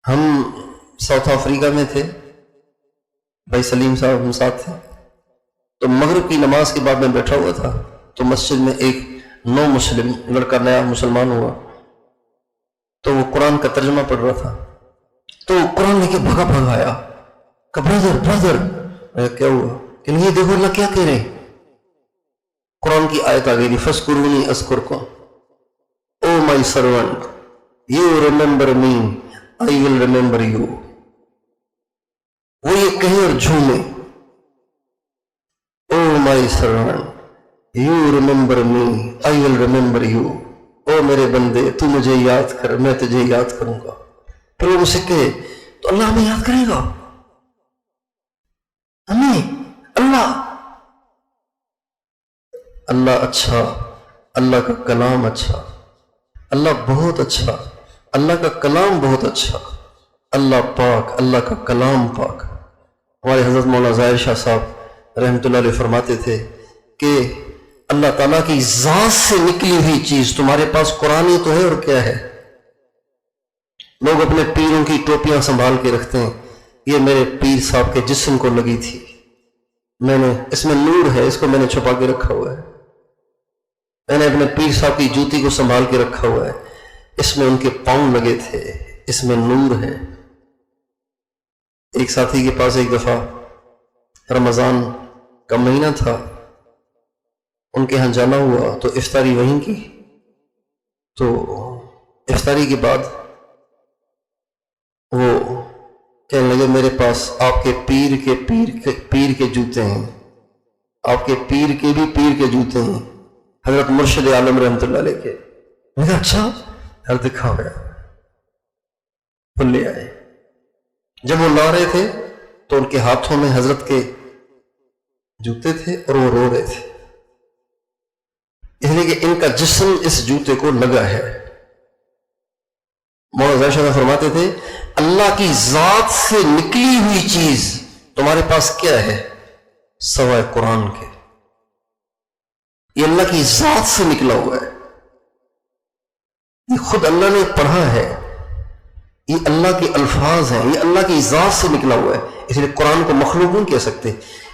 ہم South Africa میں تھے، بھائی سلیم صاحب ہم ساتھ تھے، تو مغرب کی نماز کے بعد میں بیٹھا ہوا تھا، تو مسجد میں ایک نو مسلم لڑکا نیا مسلمان ہوا، تو وہ قرآن کا ترجمہ پڑھ رہا تھا، تو قرآن لے کے بھگا آیا کہ برادر کیا ہوا کہ یہ دیکھو اللہ کیا کہہ رہے ہیں. قرآن کی آیت آ گئی، فَاذْكُرُونِي أَذْكُرْكُمْ، o my servant you remember me I will remember you. وہ یہ کہیں اور جھومے، o my servant you remember me I will remember you. او میرے بندے تو مجھے یاد کر میں تجھے یاد کروں گا. پھر وہ مجھ سے کہے تو اللہ ہمیں یاد کرے گا، ہمیں اللہ اچھا، اللہ کا کلام اچھا، اللہ بہت اچھا، اللہ کا کلام بہت اچھا، اللہ پاک، اللہ کا کلام پاک. ہمارے حضرت مولانا ظاہر شاہ صاحب رحمۃ اللہ علیہ فرماتے تھے کہ اللہ تعالیٰ کی ذات سے نکلی ہوئی چیز تمہارے پاس قرآن ہی تو ہے اور کیا ہے. لوگ اپنے پیروں کی ٹوپیاں سنبھال کے رکھتے ہیں، یہ میرے پیر صاحب کے جسم کو لگی تھی، میں نے اس میں نور ہے، اس کو میں نے چھپا کے رکھا ہوا ہے. میں نے اپنے پیر صاحب کی جوتی کو سنبھال کے رکھا ہوا ہے، اس میں ان کے پاؤں لگے تھے، اس میں نور ہے. ایک ساتھی کے پاس ایک دفعہ رمضان کا مہینہ تھا، ان کے ہاں جانا ہوا تو افطاری وہیں کی. تو افطاری کے بعد وہ کہنے لگے میرے پاس آپ کے پیر کے جوتے ہیں، آپ کے پیر کے بھی پیر کے جوتے ہیں، حضرت مرشد عالم رحمۃ اللہ علیہ کے. میں کہا اچھا، ہر دکھا ہوا لے آئے. جب وہ لا رہے تھے تو ان کے ہاتھوں میں حضرت کے جوتے تھے اور وہ رو رہے تھے، اس لیے کہ ان کا جسم اس جوتے کو لگا ہے. مولانا ظاہر شاہ فرماتے تھے اللہ کی ذات سے نکلی ہوئی چیز تمہارے پاس کیا ہے سوائے قرآن کے. یہ اللہ کی ذات سے نکلا ہوا ہے، یہ خود اللہ نے پڑھا ہے، یہ اللہ کے الفاظ ہیں، یہ اللہ کی ذات سے نکلا ہوا ہے. اس لیے قرآن کو مخلوق نہیں کہہ سکتے.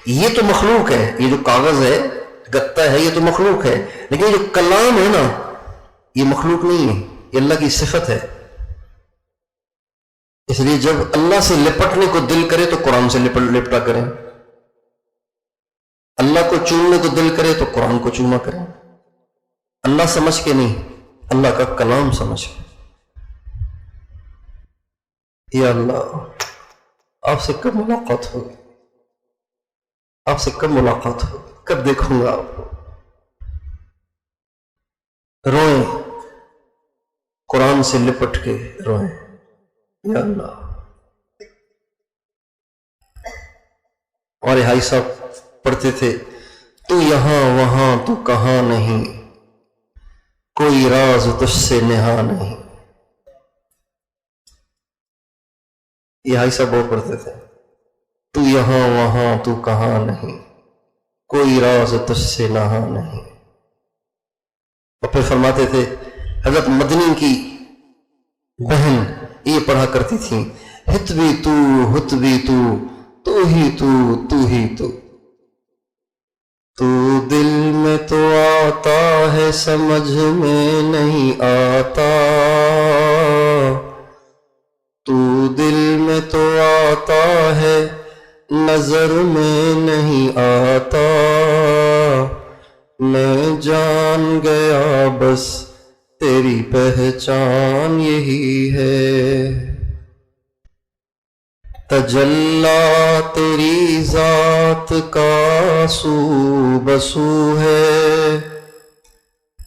یہ تو مخلوق ہے، یہ جو کاغذ ہے گتا ہے یہ تو مخلوق ہے، لیکن یہ جو کلام ہے نا یہ مخلوق نہیں ہے، یہ اللہ کی صفت ہے. اس لیے جب اللہ سے لپٹنے کو دل کرے تو قرآن سے لپٹا کریں، اللہ کو چومنے کو دل کرے تو قرآن کو چوما کریں. اللہ سمجھ کے نہیں، اللہ کا کلام سمجھ کے. یا اللہ آپ سے کب ملاقات ہوگی، آپ سے کب ملاقات ہوگی، کب دیکھوں گا آپ کو. روئیں، قرآن سے لپٹ کے روئیں. یا اللہ. ہمارے حاجی صاحب پڑھتے تھے تو یہاں وہاں تو کہاں نہیں، کوئی راز تجھ سے نہا نہیں. یہ حاجی صاحب بہت پڑھتے تھے، تو یہاں وہاں تو کہاں نہیں، کوئی راز تجھ سے نہا نہیں. اور پھر فرماتے تھے حضرت مدنی کی بہن یہ پڑھا کرتی تھی ہت بھی تو ہی تو دل میں تو آتا ہے سمجھ میں نہیں آتا، تو دل میں تو آتا ہے نظر میں نہیں آتا. میں جان گیا بس تیری پہچان یہی ہے. تجلی تیری ذات کا سو بسو ہے،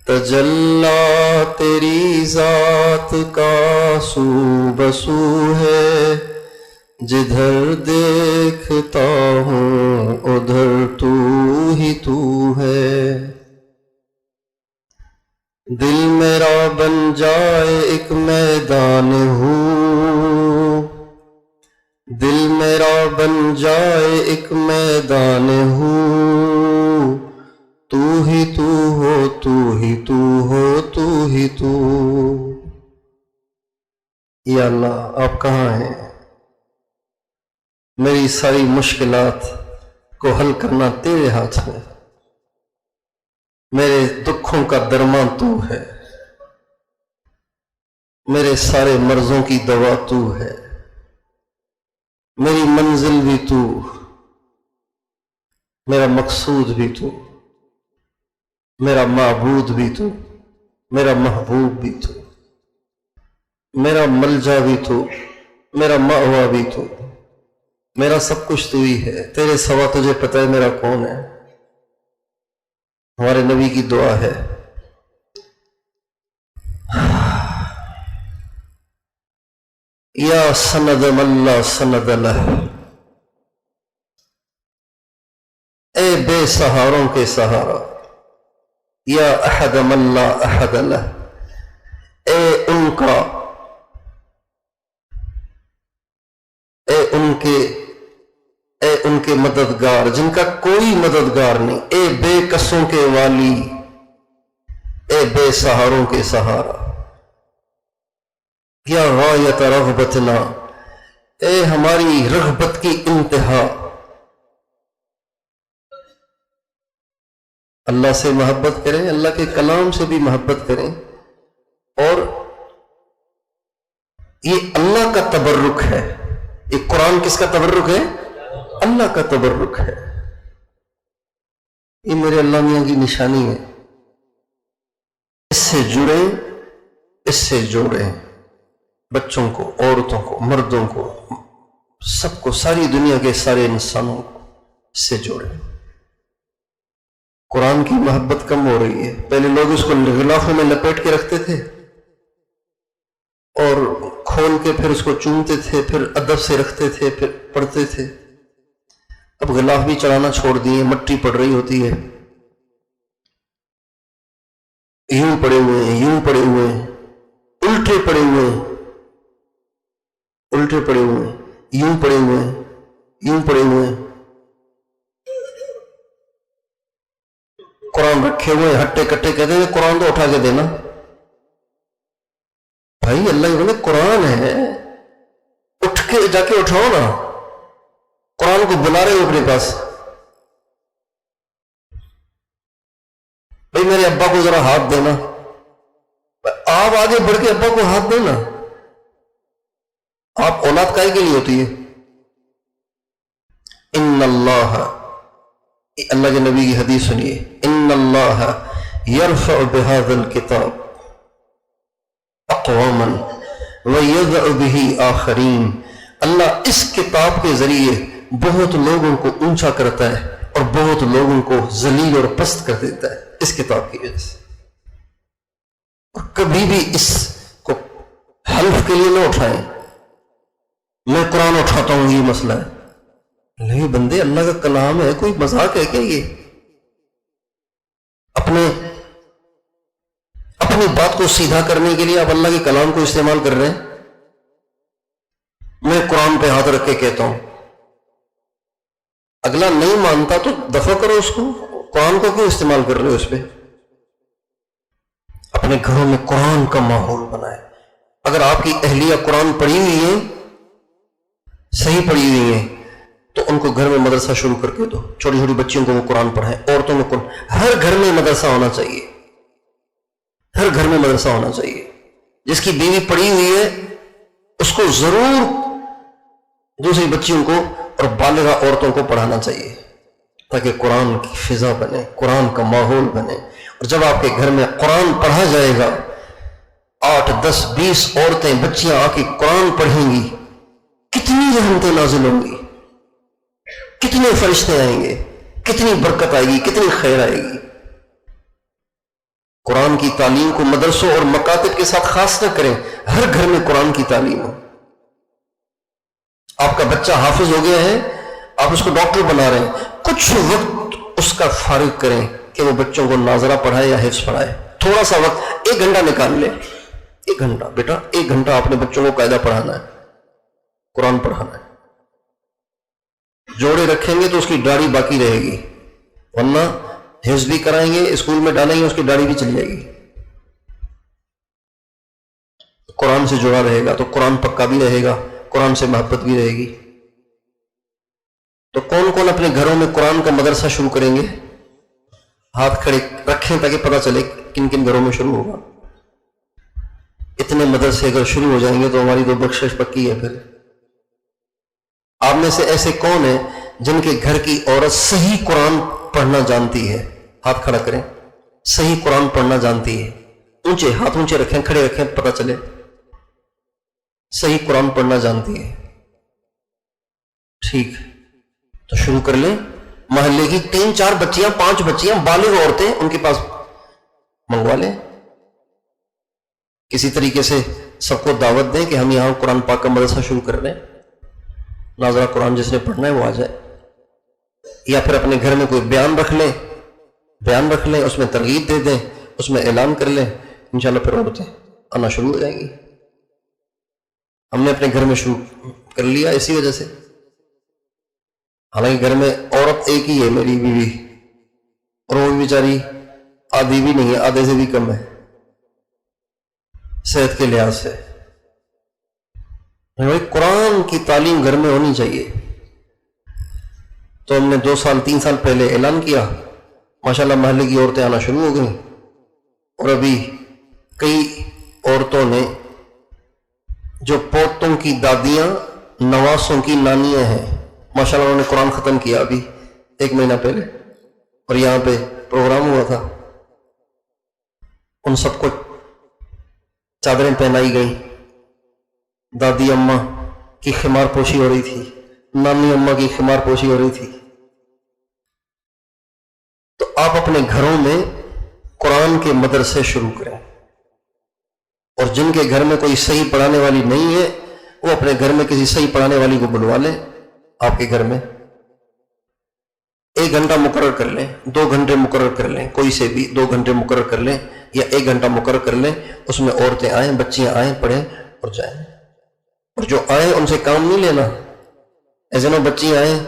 تجلی تیری ذات کا سو بسو ہے. جدھر دیکھتا ہوں ادھر تو ہی تو ہے. دل میرا بن جائے ایک میدان ہوں، دل میرا بن جائے ایک میدان ہوں. تو ہی تو ہو، تو ہی تو ہو، تو ہی تو. یا اللہ آپ کہاں ہیں؟ میری ساری مشکلات کو حل کرنا تیرے ہاتھ میں، میرے دکھوں کا درمان تو ہے، میرے سارے مرضوں کی دوا تو ہے، میری منزل بھی تو، میرا مقصود بھی تو، میرا معبود بھی تو، میرا محبوب بھی تو، میرا ملجا بھی تو، میرا مأوا بھی تو، میرا سب کچھ تو ہی ہے، تیرے سوا تجھے پتہ ہے میرا کون ہے۔ ہمارے نبی کی دعا ہے، یا سند من لا سند لہ، اے بے سہاروں کے سہارا، یا احد من لا احد لہ، اے ان کے مددگار جن کا کوئی مددگار نہیں، اے بے کسوں کے والی، اے بے سہاروں کے سہارا، یا غایت رغبتنا، اے ہماری رغبت کی انتہا۔ اللہ سے محبت کریں، اللہ کے کلام سے بھی محبت کریں، اور یہ اللہ کا تبرک ہے، یہ قرآن کس کا تبرک ہے؟ اللہ کا تبرک ہے، یہ میرے اللہ میاں کی نشانی ہے۔ اس سے جڑیں، اس سے جوڑیں، بچوں کو، عورتوں کو، مردوں کو، سب کو، ساری دنیا کے سارے انسانوں کو اس سے جوڑیں۔ قرآن کی محبت کم ہو رہی ہے، پہلے لوگ اس کو غلافوں میں لپیٹ کے رکھتے تھے اور کھول کے پھر اس کو چومتے تھے، پھر ادب سے رکھتے تھے، پھر پڑھتے تھے۔ اب غلاف بھی چڑھانا چھوڑ دیے، مٹی پڑ رہی ہوتی ہے، یوں پڑے ہوئے ہیں، یوں پڑے ہوئے ہیں، الٹے پڑے ہوئے ہیں، الٹے پڑے ہوئے ہیں، یوں پڑے ہوئے ہیں، یوں پڑے ہوئے ہیں، قرآن رکھے ہوئے ہیں، ہٹے کٹے، کہتے ہیں قرآن تو اٹھا کے دینا۔ بھائی اللہ یہ بولے قرآن ہے، اٹھ کے جا کے اٹھاؤ نا، قرآن کو بلا رہے ہو اپنے پاس۔ بھائی میرے ابا کو ذرا ہاتھ دینا، آپ آگے بڑھ کے ابا کو ہاتھ دینا۔ آپ اولاد کائے کے لیے ہوتی ہے؟ ان اللہ، اللہ کے نبی کی حدیث سنیے، ان اللہ یرفع بهذا الکتاب اقواما ویضع به آخرین، اللہ اس کتاب کے ذریعے بہت لوگوں کو اونچا کرتا ہے اور بہت لوگوں کو ذلیل اور پست کر دیتا ہے اس کتاب کی وجہ سے۔ اور کبھی بھی اس کو حلف کے لیے نہ اٹھائیں میں قرآن اٹھاتا ہوں، یہ مسئلہ ہے۔ نہیں بندے، اللہ کا کلام ہے، کوئی مذاق ہے کیا؟ یہ اپنی بات کو سیدھا کرنے کے لیے آپ اللہ کے کلام کو استعمال کر رہے ہیں۔ میں قرآن پہ ہاتھ رکھ کے کہتا ہوں، اگلا نہیں مانتا تو دفع کرو اس کو، قرآن کو کیوں استعمال کر رہے ہو اس پہ؟ اپنے گھروں میں قرآن کا ماحول بنائے۔ اگر آپ کی اہلیہ قرآن پڑھی ہوئی ہے، صحیح پڑھی ہوئی ہے، تو ان کو گھر میں مدرسہ شروع کر کے دو، چھوٹی چھوٹی بچیوں کو وہ قرآن پڑھائیں، عورتوں کو قرآن، ہر گھر میں مدرسہ ہونا چاہیے، ہر گھر میں مدرسہ ہونا چاہیے۔ جس کی بیوی پڑھی ہوئی ہے اس کو ضرور دوسری بچیوں کو اور بالغہ عورتوں کو پڑھانا چاہیے، تاکہ قرآن کی فضا بنے، قرآن کا ماحول بنے۔ اور جب آپ کے گھر میں قرآن پڑھا جائے گا، 8 10 20 عورتیں، بچیاں آ کے قرآن پڑھیں گی، کتنی رحمتیں نازل ہوں گی، کتنے فرشتے آئیں گے، کتنی برکت آئے گی، کتنی خیر آئے گی۔ قرآن کی تعلیم کو مدرسوں اور مکاتب کے ساتھ خاص نہ کریں، ہر گھر میں قرآن کی تعلیم ہو۔ آپ کا بچہ حافظ ہو گیا ہے، آپ اس کو ڈاکٹر بنا رہے ہیں، کچھ وقت اس کا فارغ کریں کہ وہ بچوں کو ناظرہ پڑھائے یا حفظ پڑھائے، تھوڑا سا وقت، 1 گھنٹہ نکال لے، 1 گھنٹہ بیٹا، 1 گھنٹہ اپنے بچوں کو قاعدہ پڑھانا ہے، قرآن پڑھانا ہے۔ جوڑے رکھیں گے تو اس کی داڑھی باقی رہے گی، ورنہ حفظ بھی کرائیں گے، اسکول میں ڈالیں گے، اس کی داڑھی بھی چلی جائے گی۔ قرآن سے جڑا رہے گا تو قرآن پکا بھی رہے گا، قرآن سے محبت بھی رہے گی۔ تو کون کون اپنے گھروں میں قرآن کا مدرسہ شروع کریں گے؟ ہاتھ کھڑے رکھیں تاکہ پتہ چلے کن کن گھروں میں شروع ہوگا۔ اتنے مدرسے اگر شروع ہو جائیں گے تو ہماری تو بخشش پکی ہے۔ پھر آپ میں سے ایسے کون ہیں جن کے گھر کی عورت صحیح قرآن پڑھنا جانتی ہے؟ ہاتھ کھڑا کریں۔ صحیح قرآن پڑھنا جانتی ہے؟ اونچے ہاتھ اونچے رکھیں، کھڑے رکھیں، پتہ چلے صحیح قرآن پڑھنا جانتی ہے۔ ٹھیک، تو شروع کر لیں۔ محلے کی 3-4 بچیاں، 5 بچیاں بالغ عورتیں ان کے پاس منگوا لیں، کسی طریقے سے سب کو دعوت دیں کہ ہم یہاں قرآن پاک کا مدرسہ شروع کر رہے ہیں، ناظرہ قرآن جس نے پڑھنا ہے وہ آ جائے۔ یا پھر اپنے گھر میں کوئی بیان رکھ لیں، اس میں ترغیب دے دیں، اس میں اعلان کر لیں، انشاءاللہ پھر عورتیں آنا شروع ہو جائیں گی۔ ہم نے اپنے گھر میں شروع کر لیا اسی وجہ سے، حالانکہ گھر میں عورت ایک ہی ہے، میری بیوی، اور وہ بیچاری آدھی بھی نہیں ہے، آدھے سے بھی کم ہے صحت کے لحاظ سے۔ قرآن کی تعلیم گھر میں ہونی چاہیے۔ تو ہم نے 2 سال 3 سال پہلے اعلان کیا، ماشاءاللہ محلے کی عورتیں آنا شروع ہو گئیں، اور ابھی کئی عورتوں نے جو پوتوں کی دادیاں، نواسوں کی نانیاں ہیں، ماشاءاللہ انہوں نے قرآن ختم کیا ابھی 1 مہینہ پہلے، اور یہاں پہ پروگرام ہوا تھا، ان سب کو چادریں پہنائی گئیں، دادی اماں کی خمار پوشی ہو رہی تھی، نانی اماں کی خمار پوشی ہو رہی تھی۔ تو آپ اپنے گھروں میں قرآن کے مدرسے شروع کریں، اور جن کے گھر میں کوئی صحیح پڑھانے والی نہیں ہے وہ اپنے گھر میں کسی صحیح پڑھانے والی کو بلوا لیں، آپ کے گھر میں 1 گھنٹہ مقرر کر لیں، 2 گھنٹے مقرر کر لیں، کوئی سے بھی 2 گھنٹے مقرر کر لیں یا 1 گھنٹہ مقرر کر لیں، اس میں عورتیں آئیں، بچیاں آئیں، پڑھیں اور جائیں۔ اور جو آئیں ان سے کام نہیں لینا، ایسے نہ بچی آئیں،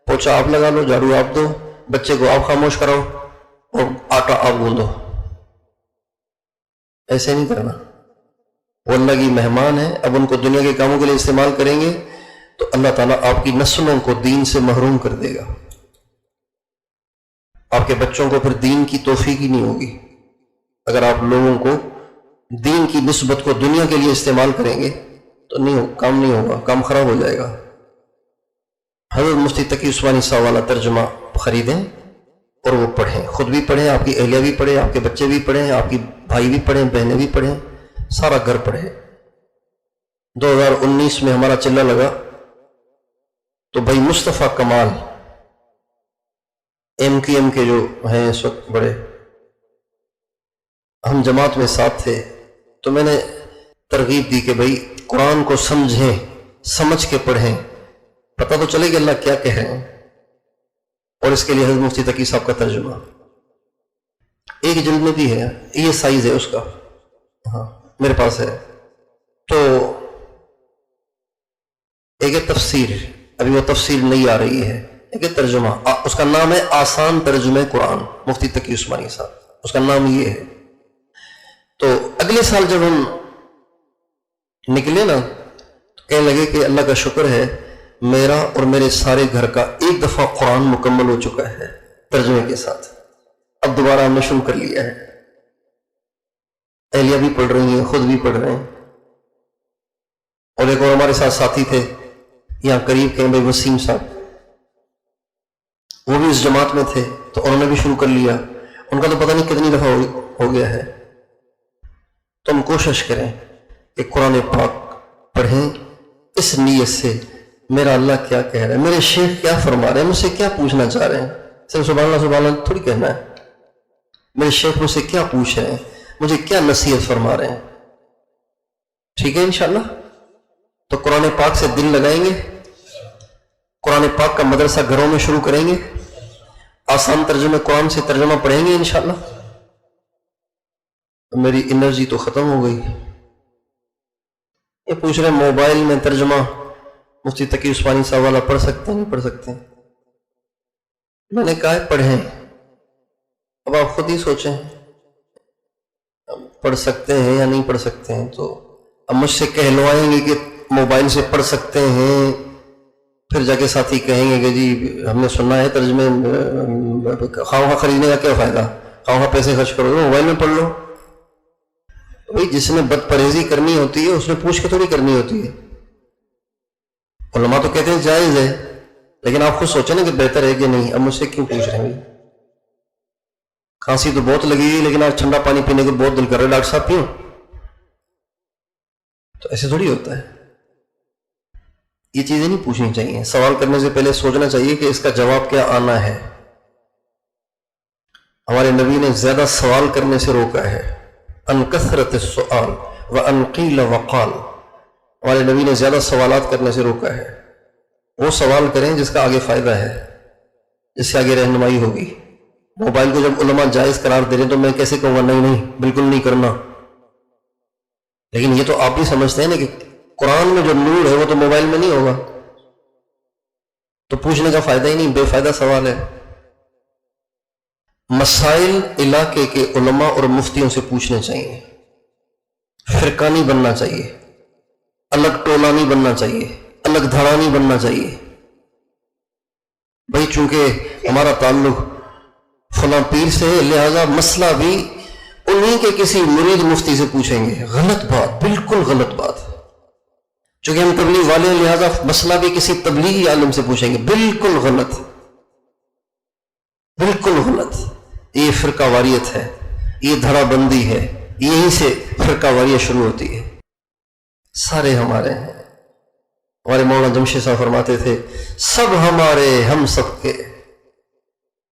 پوچھا آپ لگا لو، جھاڑو آپ دو، بچے کو آپ خاموش کراؤ اور آٹا آپ گوندو، ایسے نہیں کرنا۔ وہ اللہ کی مہمان ہے، اب ان کو دنیا کے کاموں کے لیے استعمال کریں گے تو اللہ تعالیٰ آپ کی نسلوں کو دین سے محروم کر دے گا، آپ کے بچوں کو پھر دین کی توفیق ہی نہیں ہوگی۔ اگر آپ لوگوں کو دین کی نسبت کو دنیا کے لیے استعمال کریں گے تو کام نہیں ہوگا، کام خراب ہو جائے گا۔ حضرت مفتی تقی عثمانی صاحب والا ترجمہ خریدیں اور وہ پڑھیں، خود بھی پڑھیں، آپ کی اہلیہ بھی پڑھیں، آپ کے بچے بھی پڑھیں، آپ کی بھائی بھی پڑھیں، بہنیں بھی پڑھیں، سارا گھر پڑھے۔ 2019 میں ہمارا چلہ لگا تو بھائی مصطفیٰ کمال MQM کے جو ہیں اس وقت بڑے، ہم جماعت میں ساتھ تھے، تو میں نے ترغیب دی کہ بھائی قرآن کو سمجھیں، سمجھ کے پڑھیں، پتہ تو چلے کہ اللہ کیا کہہ رہے ہیں۔ اور اس کے لیے حضرت مفتی تقی صاحب کا ترجمہ 1 جلد میں بھی ہے، یہ سائز ہے اس کا، ہاں میرے پاس ہے۔ تو ایک تفسیر، ابھی وہ تفسیر نہیں آ رہی ہے، ایک ترجمہ، اس کا نام ہے آسان ترجمہ قرآن، مفتی تقی عثمانی صاحب، اس کا نام یہ ہے۔ تو اگلے سال جب ہم نکلے نا تو کہنے لگے کہ اللہ کا شکر ہے میرا اور میرے سارے گھر کا 1 دفعہ قرآن مکمل ہو چکا ہے ترجمے کے ساتھ، اب دوبارہ ہم نے شروع کر لیا ہے، اہلیہ بھی پڑھ رہی ہیں، خود بھی پڑھ رہے ہیں۔ اور ایک اور ہمارے ساتھ ساتھی تھے یہاں قریب کے بھائی وسیم صاحب، وہ بھی اس جماعت میں تھے تو انہوں نے بھی شروع کر لیا، ان کا تو پتہ نہیں کتنی دفعہ ہو گیا ہے۔ تو ہم کوشش کریں کہ قرآن پاک پڑھیں اس نیت سے میرا اللہ کیا کہہ رہا ہے، میرے شیخ کیا فرما رہے ہیں، مجھ سے کیا پوچھنا چاہ رہے ہیں، صرف سبحان اللہ تھوڑی کہنا ہے، میرے شیخ مجھ سے کیا پوچھ رہے ہیں، مجھے کیا نصیحت فرما رہے ہیں۔ ٹھیک ہے انشاءاللہ، تو قرآن پاک سے دل لگائیں گے، قرآن پاک کا مدرسہ گھروں میں شروع کریں گے، آسان ترجمہ قرآن سے ترجمہ پڑھیں گے انشاءاللہ۔ میری انرجی تو ختم ہو گئی۔ یہ پوچھ رہے ہیں موبائل میں ترجمہ مفتی تقی عثمانی صاحب والا پڑھ سکتے ہیں نہیں پڑھ سکتے ہیں؟ میں نے کہا ہے پڑھیں، اب آپ خود ہی سوچیں پڑھ سکتے ہیں یا نہیں پڑھ سکتے ہیں۔ تو اب مجھ سے کہلوائیں گے کہ موبائل سے پڑھ سکتے ہیں، پھر جا کے ساتھی کہیں گے کہ جی ہم نے سنا ہے ترجمے خواہ خریدنے کا کیا فائدہ، خواہ پیسے خرچ کرو گے موبائل میں پڑھ لو۔ بھائی جس نے بد پرہیزی کرنی ہوتی ہے اس نے پوچھ کے تھوڑی کرنی ہوتی ہے۔ علماء تو کہتے ہیں جائز ہے، لیکن آپ خود سوچیں نا کہ بہتر ہے کہ نہیں، اب مجھ سے کیوں پوچھ رہے ہیں؟ کھانسی تو بہت لگی ہے لیکن آج ٹھنڈا پانی پینے کو بہت دل کر رہا ہے، ڈاکٹر صاحب پیوں؟ تو ایسے تھوڑی ہوتا ہے۔ یہ چیزیں نہیں پوچھنی چاہیے، سوال کرنے سے پہلے سوچنا چاہیے کہ اس کا جواب کیا آنا ہے۔ ہمارے نبی نے زیادہ سوال کرنے سے روکا ہے، ان کثرت السؤال وان قیل وقال، ہمارے نبی نے زیادہ سوالات کرنے سے روکا ہے۔ وہ سوال کریں جس کا آگے فائدہ ہے، جس سے آگے رہنمائی ہوگی۔ موبائل کو جب علماء جائز قرار دے رہے ہیں تو میں کیسے کہوں گا نہیں بالکل نہیں کرنا؟ لیکن یہ تو آپ بھی سمجھتے ہیں نا کہ قرآن میں جو نور ہے وہ تو موبائل میں نہیں ہوگا، تو پوچھنے کا فائدہ ہی نہیں، بے فائدہ سوال ہے۔ مسائل علاقے کے علماء اور مفتیوں سے پوچھنے چاہیے، فرقہ نہیں بننا چاہیے، الگ ٹولہ نہیں بننا چاہیے، الگ دھڑا نہیں بننا چاہیے۔ بھائی چونکہ ہمارا تعلق فلاں پیر سے ہے لہذا مسئلہ بھی انہی کے کسی مرید مفتی سے پوچھیں گے، غلط بات، بالکل غلط بات۔ چونکہ ہم تبلیغ والے ہیں لہذا مسئلہ بھی کسی تبلیغی عالم سے پوچھیں گے، بالکل غلط، بالکل غلط۔ یہ فرقہ واریت ہے، یہ دھڑا بندی ہے، یہیں سے فرقہ واریت شروع ہوتی ہے۔ سارے ہمارے ہیں۔ ہمارے مولانا جمشید صاحب فرماتے تھے سب ہمارے ہم سب کے،